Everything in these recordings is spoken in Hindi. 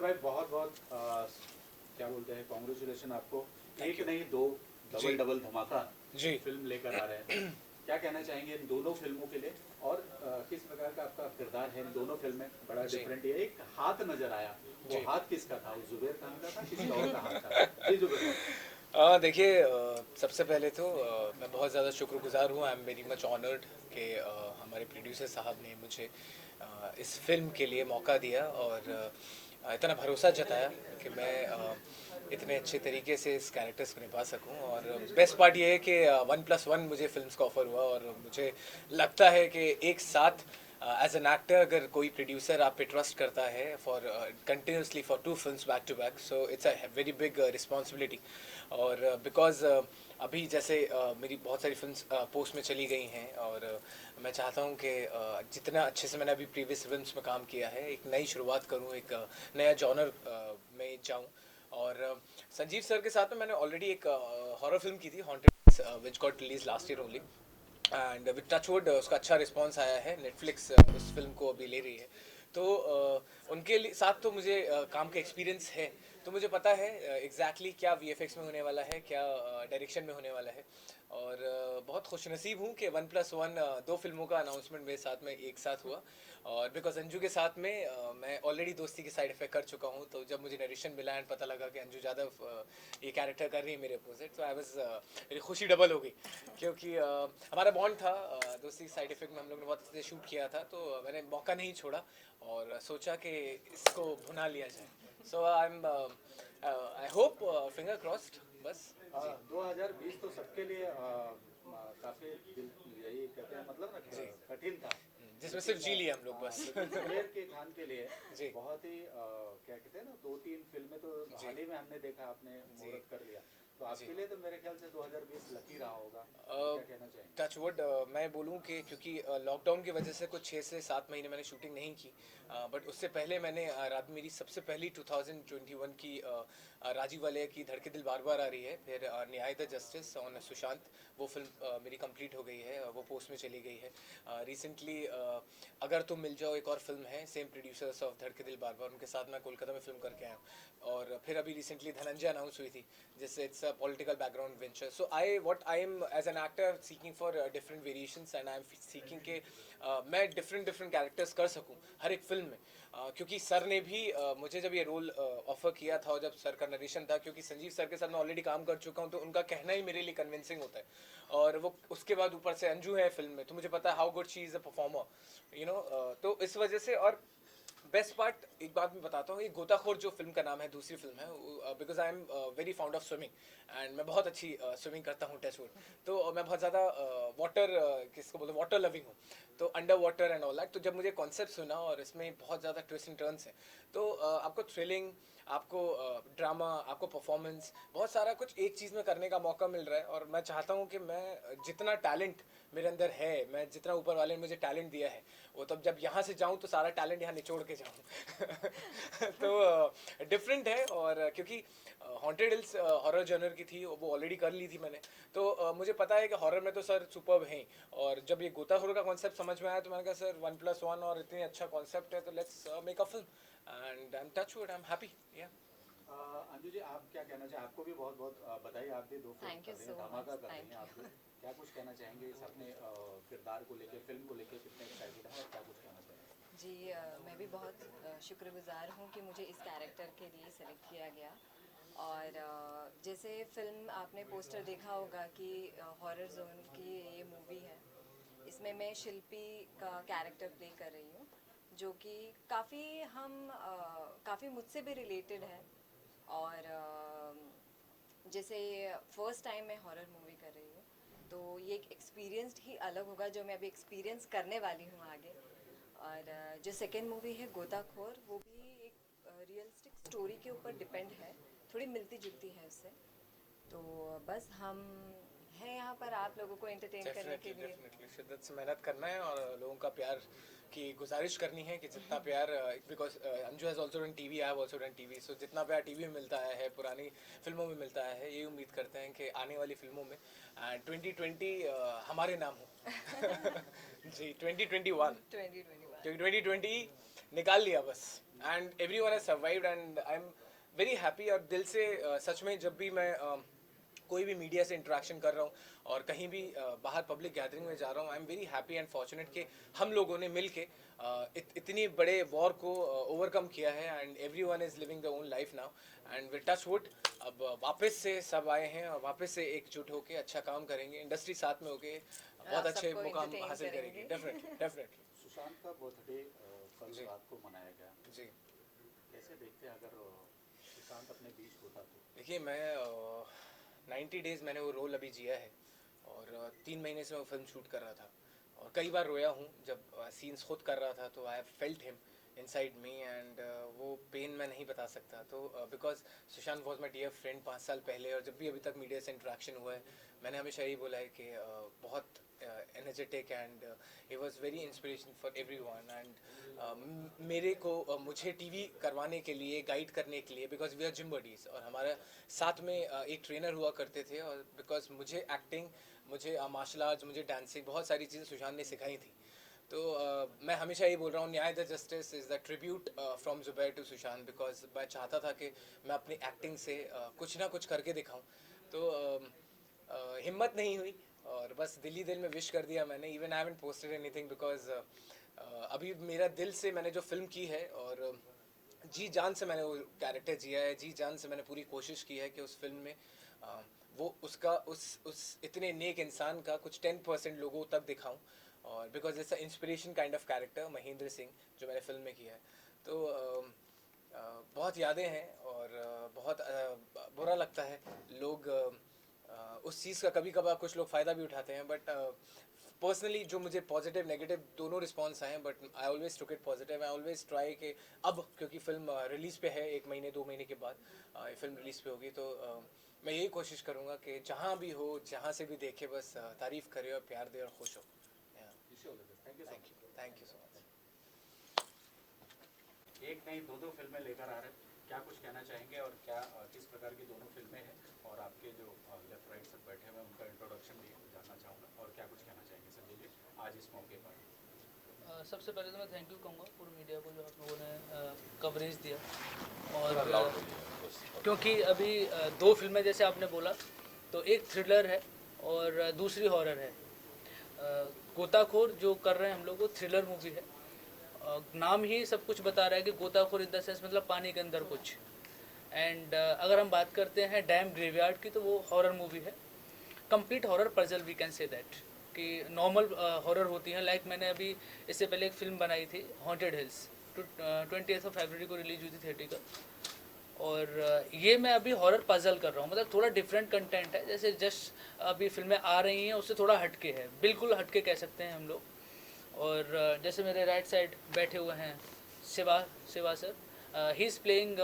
भाई बहुत बहुत क्या बोलते हैं, कॉन्ग्रेचुलेशन आपको। थैंक एक यू। नहीं दो, जी डबल डबल धमाका जी। फिल्म लेकर आ रहे हैं। क्या कहना चाहेंगे इन दोनों फिल्मों के लिए, और किस प्रकार का आपका किरदार है इन दोनों फिल्म में? बड़ा जी डिफरेंट है। एक हाथ नजर आया, वो जी। हाथ किसका था? वो जुबेर खान का था, किसी और का हाथ था? जी जुबेर भाई। देखिए, सबसे पहले तो मैं बहुत ज़्यादा शुक्रगुजार हूँ। आई एम वेरी मच ऑनर्ड कि हमारे प्रोड्यूसर साहब ने मुझे इस फिल्म के लिए मौका दिया और इतना भरोसा जताया कि मैं इतने अच्छे तरीके से इस कैरेक्टर्स को निभा सकूं। और बेस्ट पार्ट ये है कि 1+1 मुझे फिल्म्स का ऑफ़र हुआ और मुझे लगता है कि एक साथ एज एन एक्टर अगर कोई प्रोड्यूसर आप पे ट्रस्ट करता है for continuously for 2 films back to back, so it's a very big responsibility. और बिकॉज अभी जैसे मेरी बहुत सारी फिल्म्स पोस्ट में चली गई हैं और मैं चाहता हूँ कि जितना अच्छे से मैंने अभी प्रीवियस फिल्म्स में काम किया है, एक नई शुरुआत करूँ, एक नया जॉनर में जाऊँ। और संजीव सर के साथ में मैंने ऑलरेडी एक हॉरर फिल्म की थी, haunted, which got release last year only. And with touchwood उसका अच्छा रिस्पांस आया है। नेटफ्लिक्स उस फिल्म को अभी ले रही है। तो उनके साथ तो मुझे काम का एक्सपीरियंस है, तो मुझे पता है एग्जैक्टली क्या वीएफएक्स में होने वाला है, क्या डायरेक्शन में होने वाला है। और बहुत खुशनसीब हूँ कि 1+1 दो फिल्मों का अनाउंसमेंट मेरे साथ में एक साथ हुआ। और बिकॉज अंजू के साथ में मैं ऑलरेडी दोस्ती की साइड इफेक्ट कर चुका हूँ, तो जब मुझे नरेशन मिला एंड पता लगा कि अंजू यादव ये कैरेक्टर कर रही है मेरे अपोजिट, तो आई वाज, मेरी खुशी डबल हो गई। क्योंकि हमारा बॉन्ड था, दोस्ती साइड इफेक्ट में हम लोग ने बहुत अच्छे शूट किया था, तो मैंने मौका नहीं छोड़ा और सोचा कि इसको भुना लिया जाए। So I am, I hope, finger crossed, बस। जी 2020 तो सबके लिए काफी यही कहते हैं, मतलब ना, जी। कठिन था। जिसमें सिर्फ लेकिन जी लिया हम लोग बस। लेकिन जुबेर के खान के लिए जी बहुत ही क्या कहते हैं ना, 2-3 फिल्में तो जी हाल ही में हमने देखा, आपने जी मुहूर्त कर लिया। तो जी। आपके लिए तो मेरे ख्याल से 2020 लकी रहा होगा। क्या कहना चाहेंगे? टचवुड मैं बोलूँ कि क्योंकि लॉकडाउन की वजह से कुछ 6 से 7 महीने मैंने शूटिंग नहीं की, बट उससे पहले मैंने रात मेरी सबसे पहली 2021 की राजीव वाले की धड़के दिल बार बार आ रही है, फिर न्याय द जस्टिस ऑन सुशांत, वो फिल्म मेरी कंप्लीट हो गई है, वो पोस्ट में चली गई है। रिसेंटली अगर तुम मिल जाओ एक और फिल्म है, सेम प्रोड्यूसर्स ऑफ धड़के दिल बार बार, उनके साथ मैं कोलकाता में फिल्म करके आया हूँ। और फिर अभी रिसेंटली धनंजय अनाउंस हुई थी, जिससे it's a political background venture. So I am as an actor seeking for different variations and I am seeking के मैं डिफरेंट डिफरेंट कैरेक्टर्स कर सकूं हर एक फिल्म में। क्योंकि सर ने भी मुझे जब ये रोल ऑफर किया था और जब सर का नरेशन था, क्योंकि संजीव सर के साथ मैं ऑलरेडी काम कर चुका हूँ, तो उनका कहना ही मेरे लिए कन्विंसिंग होता है। और वो उसके बाद ऊपर से अंजू है फिल्म में, तो मुझे पता है how good she is a performer, तो इस वजह से। और बेस्ट पार्ट एक बात मैं बताता हूँ, ये गोताखोर जो फिल्म का नाम है, दूसरी फिल्म है, because I am very found of swimming and मैं बहुत अच्छी स्विमिंग करता हूँ, टचवुड। तो मैं बहुत ज़्यादा वाटर, किसको बोलते हैं, वाटर लविंग हूँ, तो under water and all that. तो जब मुझे कॉन्सेप्ट सुना और इसमें बहुत ज़्यादा ट्विस्ट एंड टर्न्स हैं, तो आपको थ्रिलिंग, आपको ड्रामा, आपको परफॉर्मेंस, बहुत सारा कुछ एक चीज़ में करने का मौका मिल रहा है। और मैं चाहता हूँ कि मैं जितना टैलेंट मेरे अंदर है, मैं जितना ऊपर वाले ने मुझे टैलेंट दिया है, वो तब जब यहाँ से जाऊँ तो सारा टैलेंट यहाँ निचोड़ के जाऊँ। तो डिफरेंट है। और क्योंकि हॉन्टेड हिल्स हॉरर जनर की थी, वो ऑलरेडी कर ली थी मैंने, तो मुझे पता है कि हॉरर में तो सर सुपर्ब हैं। और जब ये गोताखोर का कॉन्सेप्ट समझ में आया, तो मैंने कहा सर 1+1 और इतनी अच्छा कॉन्सेप्ट है, तो let's make a film and I am touchwood, I am happy. या अंजू जी, आप क्या कहना चाहें? आपको भी बहुत बहुत बधाई, आप भी 2 फिल्म थैंक यू कर रही हैं, सो धमाका मच। कर रही थैंक हैं आप भी। यू। क्या कुछ कहना चाहेंगे इस अपने किरदार को लेके, फिल्म को लेके? कितने एक्साइटेड हैं और क्या कुछ कहना चाहेंगे? जी, मैं भी बहुत शुक्रगुजार हूँ कि मुझे इस कैरेक्टर के लिए सेलेक्ट किया गया। और जैसे फिल्म आपने पोस्टर देखा होगा कि हॉरर जोन की ये मूवी है। इसमें मैं शिल्पी का कैरेक्टर प्ले कर रही हूँ, जो कि काफ़ी मुझसे भी रिलेटेड है। और जैसे फर्स्ट टाइम मैं हॉरर मूवी कर रही हूँ, तो ये एक एक्सपीरियंस ही अलग होगा जो मैं अभी एक्सपीरियंस करने वाली हूँ आगे। और जो सेकेंड मूवी है गोताखोर, वो भी एक रियलिस्टिक स्टोरी के ऊपर डिपेंड है, थोड़ी मिलती जुलती है उससे। तो बस हम हैं यहाँ पर आप लोगों को एंटरटेन करने के डेफिनेटली लिए। डेफिनेटली शिद्दत से मेहनत करना है और लोगों का प्यार की गुजारिश करनी है कि जितना प्यार, because Anju has also done TV, I have also done TV, so जितना प्यार टीवी में मिलता है, पुरानी फिल्मों में मिलता है, यही उम्मीद करते हैं कि आने वाली फिल्मों में 2020 हमारे नाम हो। जी 2021, 2021। क्योंकि 2020 निकाल लिया बस, and everyone has survived and I am very happy. और दिल से सच में जब भी मैं कोई भी मीडिया से इंटरेक्शन कर रहा हूँ और कहीं भी बाहर पब्लिक गैदरिंग में जा रहा हूँ, आई am very happy and fortunate कि हम लोगों ने मिल के इतनी बड़े वॉर को ओवरकम किया है and every one is living the own life now and will touch wood. अब वापस से सब आए हैं और वापस से एकजुट होके अच्छा काम करेंगे, इंडस्ट्री साथ में होके बहुत अच्छे सबको मुकाम entertain हासिल करेंगे। करेगी। Definitely definitely. सुशांत का बर्थडे कल जी। रात को मनाया गया, जी कैसे देखते हैं अगर सुशांत अपने बीच होता तो? देखिए, मैं 90 डेज़ मैंने वो रोल अभी जिया है और 3 महीने से मैं फिल्म शूट कर रहा था और कई बार रोया हूँ जब सीन्स खुद कर रहा था, तो I have felt him inside me and वो पेन मैं नहीं बता सकता। तो because Sushant was my dear friend 5 साल पहले, और जब भी अभी तक मीडिया से इंटरेक्शन हुआ है मैंने हमेशा यही बोला है कि बहुत energetic and he was very inspiration for every one and मेरे को मुझे टीवी करवाने के लिए, गाइड करने के लिए, because we are gym buddies और हमारा साथ में एक ट्रेनर हुआ करते थे, और बिकॉज मुझे एक्टिंग, मुझे मार्शल आर्ट्स, मुझे डांसिंग, बहुत सारी चीज़ें सुशांत ने सिखाई थी। तो मैं हमेशा यही बोल रहा हूँ, Nyay the justice is the tribute from Zubair to Sushant, because मैं चाहता था कि मैं अपनी एक्टिंग से कुछ ना कुछ करके दिखाऊं। तो हिम्मत नहीं हुई और बस दिल ही दिल में विश कर दिया मैंने। Even I haven't posted anything because अभी मेरा दिल से मैंने जो फिल्म की है और जी जान से मैंने वो कैरेक्टर जिया है, जी जान से मैंने पूरी कोशिश की है कि उस फिल्म में वो उसका उस इतने नेक इंसान का कुछ 10% लोगों तक दिखाऊं, और because it's a inspiration kind of character Mahendra Singh जो मैंने फिल्म में किया है। तो बहुत यादें हैं और बहुत बुरा लगता है, लोग उस चीज़ का कभी कभार कुछ लोग फ़ायदा भी उठाते हैं, बट पर्सनली जो मुझे पॉजिटिव नेगेटिव दोनों रिस्पॉन्स आए हैं, but I always took it positive. I always try कि अब क्योंकि फिल्म रिलीज़ पे है 1 महीने 2 महीने के बाद ये फिल्म रिलीज़ पे होगी, तो मैं यही कोशिश करूँगा कि जहाँ भी हो, जहाँ से भी देखे, बस तारीफ़ करे और प्यार दे और खुश हो। Thank you thank you so much. एक नहीं दो फिल्में लेकर आ रहे हैं, क्या कुछ कहना चाहेंगे और क्या किस प्रकार की दोनों फिल्में हैं, और आपके जो लेफ्ट राइट सब बैठे हुए हैं उनका इंट्रोडक्शन भी जानना चाहूँगा, और क्या कुछ कहना चाहेंगे संजय जी आज इस मौके पर? सबसे पहले तो मैं थैंक यू कहूँगा पूरी मीडिया को जो आप लोगों ने कवरेज दिया, और क्योंकि अभी 2 फिल्में जैसे आपने बोला, तो एक थ्रिलर है और दूसरी हॉरर है। गोताखोर जो कर रहे हैं हम लोग वो थ्रिलर मूवी है। नाम ही सब कुछ बता रहा है कि गोताखोर इन द सेंस मतलब पानी के अंदर कुछ। एंड अगर हम बात करते हैं डैम ग्रेवयार्ड की, तो वो हॉरर मूवी है, complete horror puzzle we can say that, कि नॉर्मल हॉरर होती हैं। लाइक मैंने अभी इससे पहले एक फिल्म बनाई थी हॉन्टेड हिल्स, 20th फरवरी को रिलीज हुई थी थिएटर, और ये मैं अभी हॉरर पजल कर रहा हूँ। मतलब थोड़ा डिफरेंट कंटेंट है, जैसे जस्ट अभी फिल्में आ रही हैं उससे थोड़ा हटके है, बिल्कुल हटके कह सकते हैं हम लोग। और जैसे मेरे राइट साइड बैठे हुए हैं Shiva sir, he is playing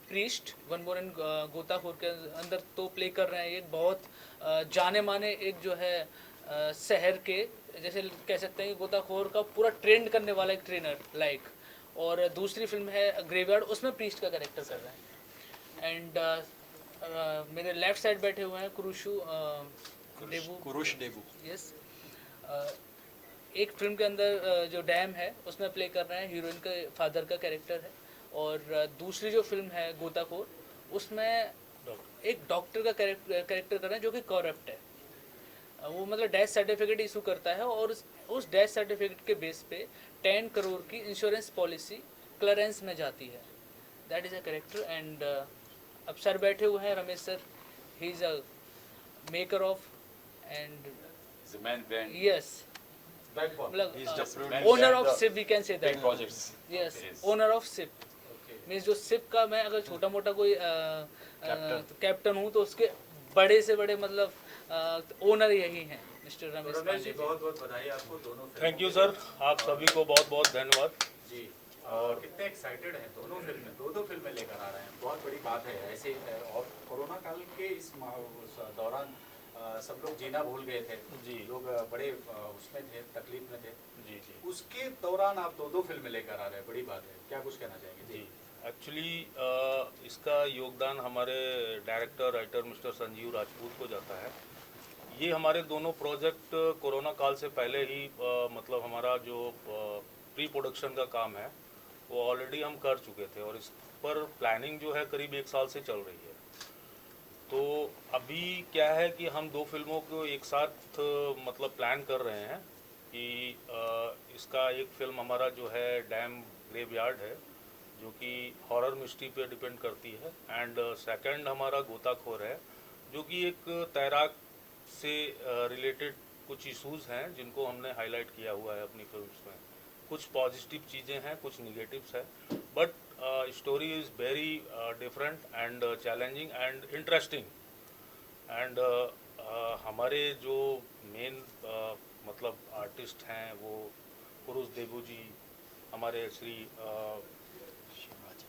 priest one more in Gotakhor के अंदर, तो प्ले कर रहे हैं एक बहुत जाने माने एक जो है शहर के, जैसे कह सकते हैं कि गोताखोर का पूरा ट्रेंड करने वाला एक ट्रेनर लाइक। और दूसरी फिल्म है ग्रेवयार्ड, उसमें प्रीस्ट का कैरेक्टर कर रहे हैं। एंड मेरे लेफ्ट साइड बैठे हुए हैं कुरुश डेबू, यस। एक फिल्म के अंदर जो डैम है उसमें प्ले कर रहे हैं, हीरोइन के फादर का कैरेक्टर है। और दूसरी जो फिल्म है गोताखोर, उसमें एक डॉक्टर का कैरेक्टर कर रहे हैं जो कि करप्ट है। वो मतलब डेथ सर्टिफिकेट इशू करता है, और उस डेथ सर्टिफिकेट के बेस पे 10 करोड़ की इंश्योरेंस पॉलिसी क्लियरेंस में जाती है। That is a character. And अब सर बैठे हुए हैं Ramesh sir, he is a maker of and yes, मतलब owner of ship we can say that, yes, owner of ship means जो सिप का मैं अगर छोटा मोटा कोई कैप्टन हूँ, तो उसके बड़े से बड़े मतलब ओनर यही हैं मिस्टर रमेश रमेश जी। बहुत बहुत बधाई आपको दोनों फिल्मों थैंक यू के सर, लिए। आप सभी को बहुत बहुत धन्यवाद। जी, और कितने एक्साइटेड हैं दोनों फिल्में, दो फिल्में लेकर आ रहे हैं, बहुत बड़ी बात है ऐसे। और कोरोना काल के इस दौरान सब लोग जीना भूल गए थे जी, लोग बड़े उसमें थे, तकलीफ में थे जी जी उसके दौरान आप दो फिल्में लेकर आ रहे हैं, बड़ी बात है, क्या कुछ कहना चाहेंगे? जी। एक्चुअली इसका योगदान हमारे director writer mister Sanjeev Rajput को जाता है। ये हमारे दोनों प्रोजेक्ट कोरोना काल से पहले ही मतलब हमारा जो प्री प्रोडक्शन का काम है वो ऑलरेडी हम कर चुके थे और इस पर प्लानिंग जो है करीब 1 साल से चल रही है। तो अभी क्या है कि हम 2 फिल्मों को एक साथ मतलब प्लान कर रहे हैं कि इसका एक फिल्म हमारा जो है डैम ग्रेवयार्ड है, जो कि हॉरर मिस्ट्री पे डिपेंड करती है, एंड सेकंड हमारा गोताखोर है, जो कि एक तैराक से रिलेटेड कुछ इश्यूज हैं जिनको हमने हाईलाइट किया हुआ है अपनी फिल्म्स में। कुछ पॉजिटिव चीज़ें हैं, कुछ निगेटिव्स है, but story is very different and challenging and interesting. And हमारे जो मेन मतलब आर्टिस्ट हैं वो पुरुष देबू जी, हमारे श्री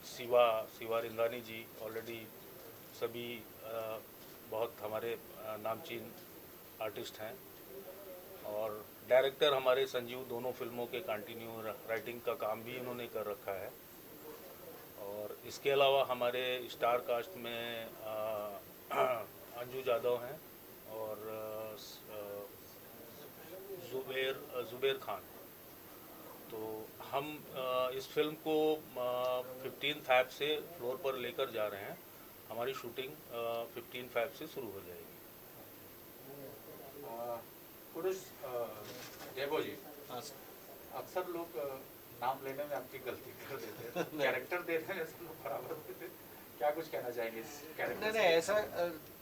शिवा रिंगानी जी, ऑलरेडी सभी बहुत हमारे नामचीन आर्टिस्ट हैं, और डायरेक्टर हमारे संजीव दोनों फिल्मों के कंटिन्यू राइटिंग का काम भी इन्होंने कर रखा है। और इसके अलावा हमारे स्टार कास्ट में अंजू जादव हैं और जुबेर खान। तो हम इस फिल्म को 15 फैब से फ्लोर पर लेकर जा रहे हैं। हमारी शूटिंग 15 फैब से शुरू हो जाएगी। पुरुष जयबो जी, अक्सर लोग नाम लेने में आपकी गलती कर देते हैं, कैरेक्टर देने में सब लोग बराबर देते हैं, क्या कुछ कहना चाहेंगे इस कैरेक्टर? नहीं, ऐसा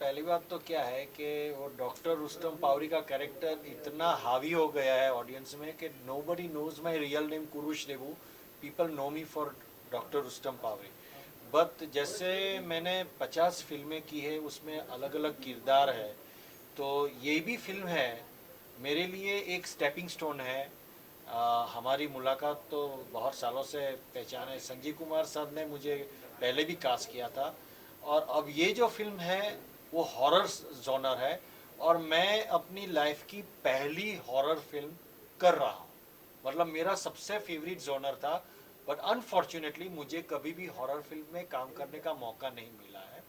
पहली बात तो क्या है कि वो डॉक्टर रुस्तम पावरी का कैरेक्टर इतना हावी हो गया है ऑडियंस में कि nobody knows my real name Kurush Deboo, people know me for doctor Rustam Pavri. But जैसे मैंने 50 फिल्में की है, उसमें अलग अलग किरदार है, तो ये भी फिल्म है मेरे लिए एक स्टेपिंग स्टोन है। हमारी मुलाकात तो बहुत सालों से पहचान है, संजीव कुमार सर ने मुझे पहले भी कास्ट किया था, और अब ये जो फिल्म है वो हॉरर जॉनर है, और मैं अपनी लाइफ की पहली हॉरर फिल्म कर रहा हूँ। मतलब मेरा सबसे फेवरेट जॉनर था, बट अनफॉर्चुनेटली मुझे कभी भी हॉरर फिल्म में काम करने का मौका नहीं मिला है।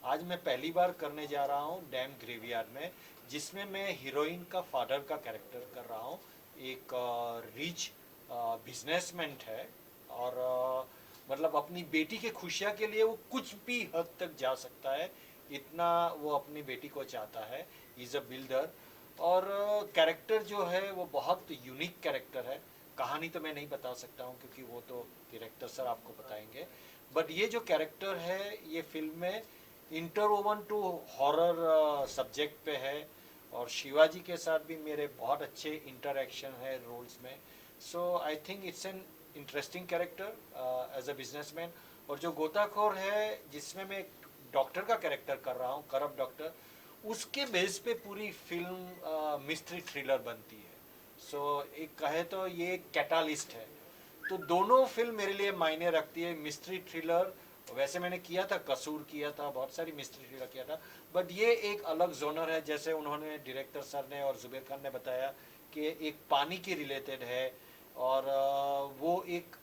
आज मैं पहली बार करने जा रहा हूँ डैम ग्रेवयार्ड में, जिसमें मैं हीरोइन का फादर का कैरेक्टर कर रहा हूँ। एक रिच बिजनेसमैन है, और मतलब अपनी बेटी के खुशियाँ के लिए वो कुछ भी हद तक जा सकता है, इतना वो अपनी बेटी को चाहता है। इज़ अ बिल्डर, और कैरेक्टर जो है वो बहुत यूनिक कैरेक्टर है। कहानी तो मैं नहीं बता सकता हूँ क्योंकि वो तो डायरेक्टर सर आपको बताएंगे, बट ये जो कैरेक्टर है ये फिल्म में इंटरवोवन टू हॉरर सब्जेक्ट पे है, और शिवाजी के साथ भी मेरे बहुत अच्छे इंटरेक्शन है रोल्स में। So I think it's an interesting character as a businessman. और जो गोताखोर है जिसमें मैं डॉक्टर का कैरेक्टर कर रहा हूँ, करप्ट डॉक्टर, उसके बेस पे पूरी फिल्म मिस्ट्री थ्रिलर बनती है। सो एक कहे तो ये कैटालिस्ट है। तो दोनों फिल्म मेरे लिए मायने रखती है। मिस्ट्री थ्रिलर वैसे मैंने किया था, कसूर किया था, बहुत सारी मिस्ट्री थ्रिलर किया था, बट ये एक अलग जोनर है। जैसे उन्होंने डायरेक्टर सर ने और जुबेर खान ने बताया कि एक पानी के रिलेटेड है, और वो एक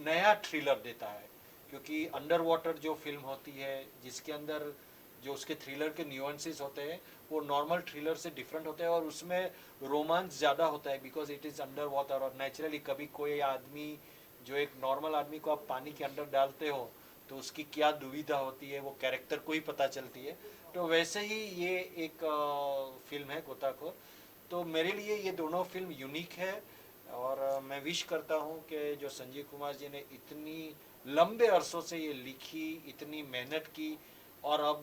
नया थ्रिलर देता है, क्योंकि अंडर वाटर जो फिल्म होती है जिसके अंदर जो उसके थ्रिलर के न्यूएंसेस होते हैं वो नॉर्मल थ्रिलर से डिफरेंट होते हैं, और उसमें रोमांस ज़्यादा होता है because it is under water. और नेचुरली कभी कोई आदमी, जो एक नॉर्मल आदमी को आप पानी के अंदर डालते हो तो उसकी क्या दुविधा होती है वो कैरेक्टर को ही पता चलती है। तो वैसे ही ये एक फिल्म है गोताखोर। तो मेरे लिए ये दोनों फिल्म यूनिक है, और मैं विश करता हूँ कि जो संजीव कुमार जी ने इतनी लंबे अरसों से ये लिखी, इतनी मेहनत की, और अब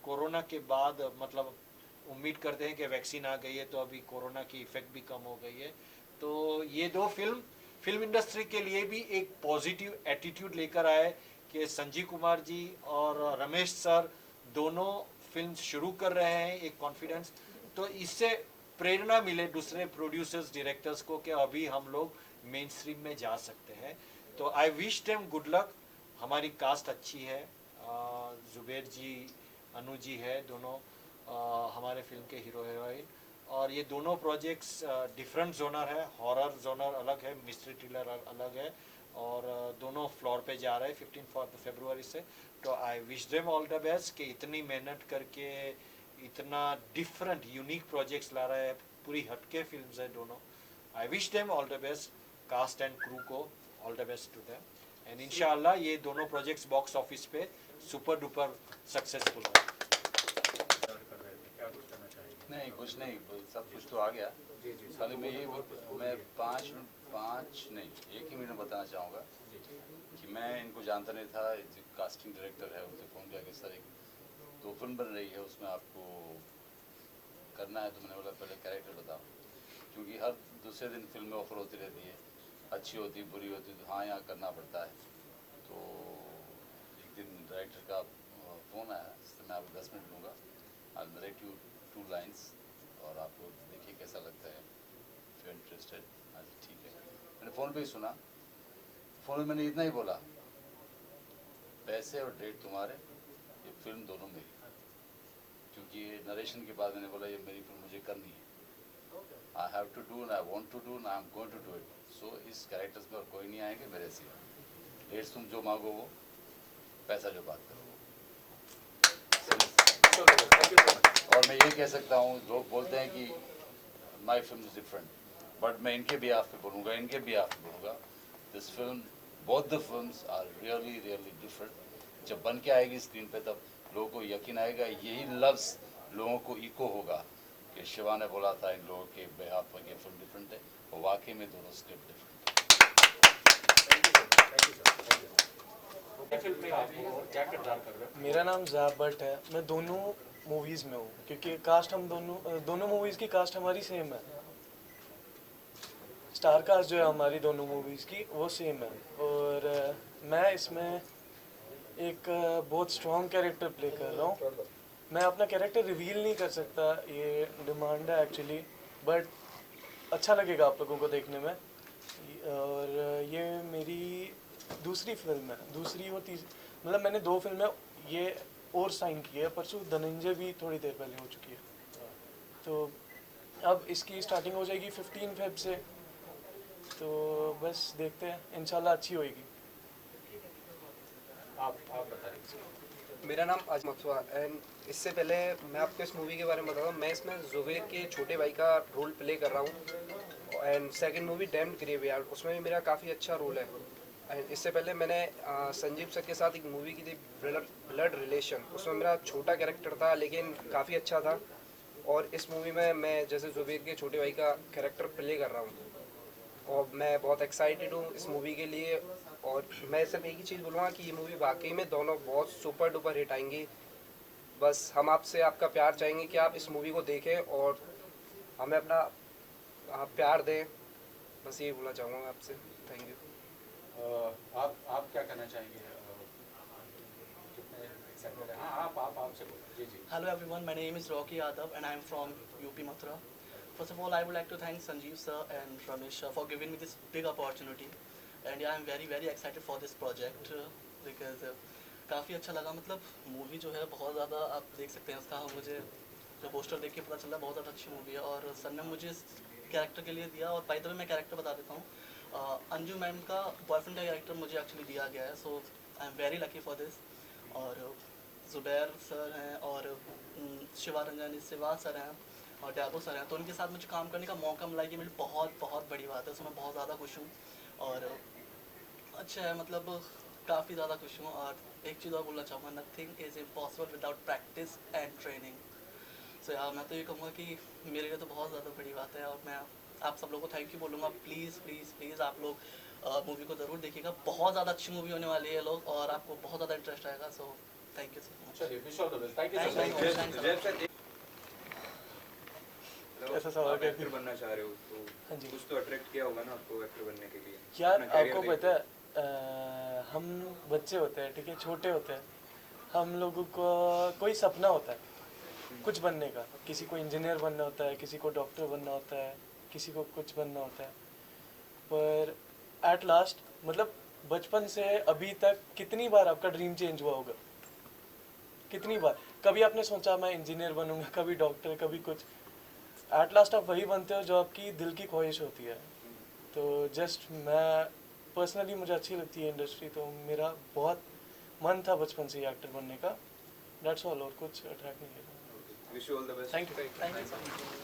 कोरोना के बाद मतलब उम्मीद करते हैं कि वैक्सीन आ गई है तो अभी कोरोना की इफ़ेक्ट भी कम हो गई है, तो ये दो फिल्म इंडस्ट्री के लिए भी एक पॉजिटिव एटीट्यूड लेकर आए कि संजीव कुमार जी और रमेश सर दोनों फिल्म शुरू कर रहे हैं, एक कॉन्फिडेंस। तो इससे प्रेरणा मिले दूसरे प्रोड्यूसर्स, डायरेक्टर्स को कि अभी हम लोग मेन स्ट्रीम में जा सकते हैं। तो आई विश देम गुड लक। हमारी कास्ट अच्छी है, जुबेर जी, अनु जी है, दोनों हमारे फिल्म के हीरो हीरोइन, और ये दोनों प्रोजेक्ट्स डिफरेंट जोनर है। हॉरर जोनर अलग है, मिस्ट्री थ्रिलर अलग है, और दोनों फ्लोर पे जा रहे हैं 15 फरवरी से। तो आई wish them all the best कि इतनी मेहनत करके इतना डिफरेंट यूनिक प्रोजेक्ट्स ला रहे हैं, पूरी हटके फिल्म्स है दोनों। I wish them all the best, cast and crew को all the best to them. And इंशाल्लाह ये दोनों प्रोजेक्ट्स बॉक्स ऑफिस पे सुपर डुपर सक्सेसफुल है। क्या कुछ करना चाहेंगे? नहीं कुछ नहीं, सब कुछ तो आ गया। खाली मैं ये मैं पाँच नहीं एक ही मिनट बताना चाहूँगा कि मैं इनको जानता नहीं था। जो कास्टिंग डायरेक्टर है उनसे फ़ोन किया कि सर एक 2 फिल्म बन रही है, उसमें आपको करना है। तो मैंने बोला पहले कैरेक्टर बताओ, क्योंकि हर दूसरे दिन फिल्में ऑफर होती रहती है, अच्छी होती बुरी होती, तो हाँ यहाँ करना पड़ता है। तो एक दिन डायरेक्टर का फ़ोन आया, इससे मैं आपको 10 मिनट लूँगा, I will narrate you 2 lines और आपको देखिए कैसा लगता है, इफ यू इंटरेस्टेड। हाँ जी ठीक है। मैंने फ़ोन पे ही सुना। फ़ोन में मैंने इतना ही बोला, पैसे और डेट तुम्हारे, ये फिल्म दोनों मेरी। क्योंकि नरेशन के बाद मैंने बोला ये मेरी फिल्म मुझे करनी है, I have to do and I want to do and I am going to do it. So इस कैरेक्टर्स में और कोई नहीं आएंगे मेरे सिवा। डेट्स तुम जो मांगो वो, पैसा जो बात करो वो। और मैं ये कह सकता हूँ, लोग बोलते हैं कि my film is different, but मैं इनके बिहाफ पे बोलूँगा, इनके बिहाफ पे बोलूँगा, this film, both the films are really really different. जब बन के आएगी स्क्रीन पे तब लोगों को यकीन आएगा, यही लफ्ज़ लोगों को इको होगा कि शिवा ने बोला था इन लोगों के बिहाफ पर ये फिल्म डिफरेंट है, और वाकई में दोनों स्क्रिप्ट डिफरेंट है। फिल्म में आपको क्या किरदार कर रहे हो? मेरा नाम ज़ैब भट्ट है। मैं दोनों मूवीज़ में हूँ, क्योंकि कास्ट हम दोनों मूवीज़ की कास्ट हमारी सेम है। स्टार कास्ट जो है हमारी दोनों मूवीज़ की वो सेम है। और मैं इसमें एक बहुत स्ट्रॉन्ग कैरेक्टर प्ले कर रहा हूँ। मैं अपना कैरेक्टर रिवील नहीं कर सकता, ये डिमांड है एक्चुअली, बट अच्छा लगेगा आप लोगों को देखने में। और ये मेरी दूसरी फिल्म है, दूसरी और तीसरी, मतलब मैंने 2 फिल्में ये और साइन की है। परसों धनंजय भी थोड़ी देर पहले हो चुकी है, तो अब इसकी स्टार्टिंग हो जाएगी 15 फेब से। तो बस देखते हैं, इंशाल्लाह अच्छी होएगी। आप बता रहे। मेरा नाम आज मकसुआ एंड इससे पहले मैं आपको इस मूवी के बारे में बताता हूँ। मैं इसमें जुबैर के छोटे भाई का रोल प्ले कर रहा हूँ। And second movie damned graveyard, उसमें भी मेरा काफ़ी अच्छा रोल है। एंड इससे पहले मैंने संजीव सर के साथ एक मूवी की थी ब्लड रिलेशन, उसमें मेरा छोटा कैरेक्टर था लेकिन काफ़ी अच्छा था। और इस मूवी में मैं जैसे जुबैर के छोटे भाई का कैरेक्टर प्ले कर रहा हूँ और मैं बहुत एक्साइटेड हूँ इस मूवी के लिए। और मैं सिर्फ एक ही चीज़ बोलूँगा कि ये मूवी वाकई में दोनों बहुत सुपर डुपर हिट आएंगी। बस हम आपसे आपका प्यार चाहेंगे कि आप इस मूवी को देखें और हमें अपना प्यार दें। बस यही बोलना चाहूँगा मैं आपसे। Thank you. आप क्या कहना चाहेंगे? कितने एक्साइटेड हैं? हाँ आपसे बोलो। जी। Hello everyone, my name is Rocky Yadav and I am from UP Mathura. First of all, I would like to thank Sanjeev sir and Ramesh sir for giving me this big opportunity. And yeah, I am very excited for this project because काफ़ी अच्छा लगा। मतलब मूवी जो है बहुत ज़्यादा, आप देख सकते हैं उसका, मुझे जो पोस्टर देख के पता चला बहुत ज़्यादा अच्छी मूवी है। और सर ने मुझे इस कैरेक्टर के लिए दिया, और बाय द वे मैं कैरेक्टर बता देता हूँ, अंजू मैम का बॉयफ्रेंड का कैरेक्टर मुझे एक्चुअली दिया गया है। So I am very lucky for this. और जुबैर सर हैं और शिवा सर हैं और डैबो सर हैं, तो उनके साथ मुझे काम करने का मौका मिला, ये मेरी बहुत बड़ी बात है। सो मैं बहुत ज़्यादा खुश हूँ और अच्छा है, मतलब काफ़ी ज़्यादा खुश हूँ। और एक चीज़ और बोलना चाहूँगा, nothing is impossible without practice and training. So यार मैं तो ये कहूँगा कि मेरे लिए तो बहुत ज़्यादा बड़ी बात है। और मैं आप सब लोगों को थैंक यू बोलूँगा। प्लीज़ आप लोग मूवी को ज़रूर देखिएगा, बहुत ज़्यादा अच्छी मूवी होने वाली है लोग, और आपको बहुत ज़्यादा इंटरेस्ट आएगा। So thank you so much. चलिए, wish all the best. Thank you so much. ऐसा सवाल आप एक्टर बनना चाह रहे हो तो हाँ जी। कुछ तो अट्रैक्ट किया होगा ना आपको एक्टर बनने के लिए? यार अपना career आपको देखते पता है, हम बच्चे होते हैं, ठीक है, छोटे होते हैं, हम लोगों को कोई सपना होता है कुछ बनने का। किसी को इंजीनियर बनना होता है, किसी को डॉक्टर बनना होता है, किसी को कुछ बनना होता है। पर एट लास्ट, मतलब बचपन से अभी तक कितनी बार आपका ड्रीम चेंज हुआ होगा? कितनी बार? कभी आपने सोचा मैं इंजीनियर बनूंगा, कभी डॉक्टर, कभी कुछ। एट लास्ट आप वही बनते हो जो आपकी दिल की ख्वाहिश होती है। तो जस्ट मैं पर्सनली, मुझे अच्छी लगती है इंडस्ट्री, तो मेरा बहुत मन था बचपन से ही एक्टर बनने का। दैट्स ऑल, और कुछ अट्रैक्ट नहीं किया। Wish you all the best. Thank you so much.